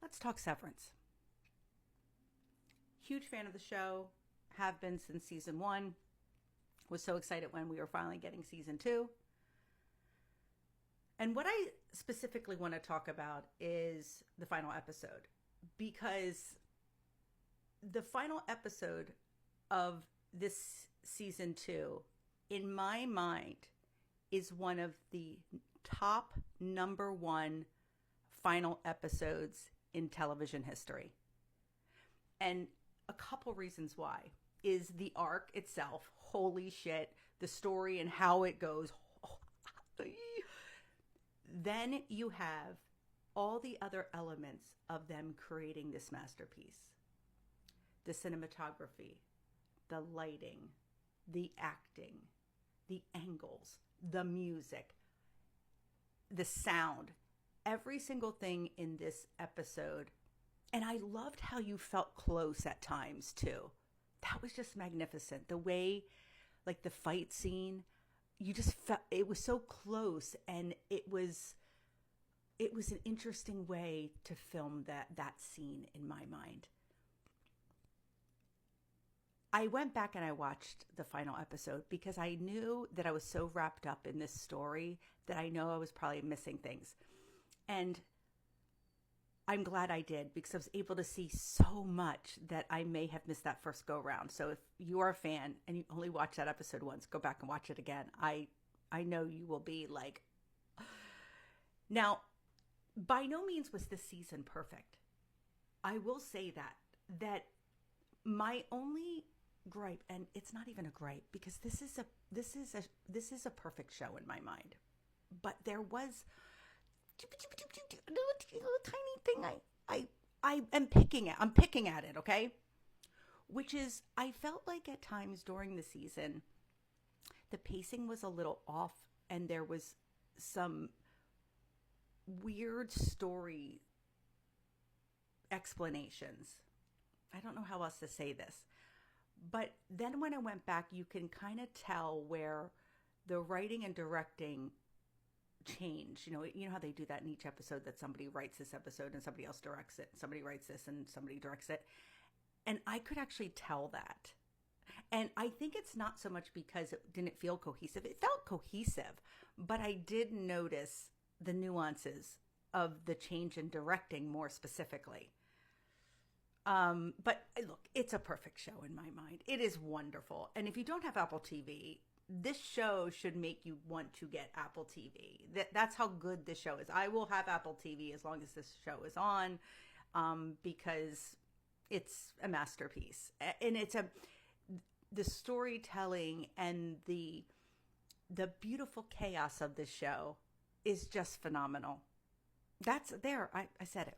let's talk Severance. Huge fan of the show, have been since season 1. Was so excited when we were finally getting season 2. And what I specifically want to talk about is the final episode, because the final episode of this season 2, in my mind, is one of the top number 1 final episodes in television history. And a couple reasons why is the arc itself. Holy shit, the story and how it goes. Then you have all the other elements of them creating this masterpiece. The cinematography, the lighting, the acting, the angles, the music, the sound, every single thing in this episode. And I loved how you felt close at times too. That was just magnificent. The way, like the fight scene, you just felt it was so close, and it was an interesting way to film that scene in my mind. I went back and I watched the final episode because I knew that I was so wrapped up in this story that I know I was probably missing things. And I'm glad I did, because I was able to see so much that I may have missed that first go round. So if you are a fan and you only watch that episode once, go back and watch it again. I know you will be like, now, by no means was this season perfect. I will say that my only gripe, and it's not even a gripe, because this is a perfect show in my mind, but there was a little tiny thing I am picking at. I'm picking at it, okay? Which is, I felt like at times during the season, the pacing was a little off, and there was some weird story explanations. I don't know how else to say this. But then when I went back, you can kind of tell where the writing and directing change. You know how they do that in each episode, that somebody writes this episode and somebody else directs it. Somebody writes this and somebody directs it. And I could actually tell that. And I think it's not so much because it didn't feel cohesive. It felt cohesive, but I did notice the nuances of the change in directing more specifically. But look, it's a perfect show in my mind. It is wonderful. And if you don't have Apple TV, this show should make you want to get Apple TV. That's how good this show is. I will have Apple TV as long as this show is on, because it's a masterpiece. And the storytelling and the beautiful chaos of this show is just phenomenal. That's there. I said it.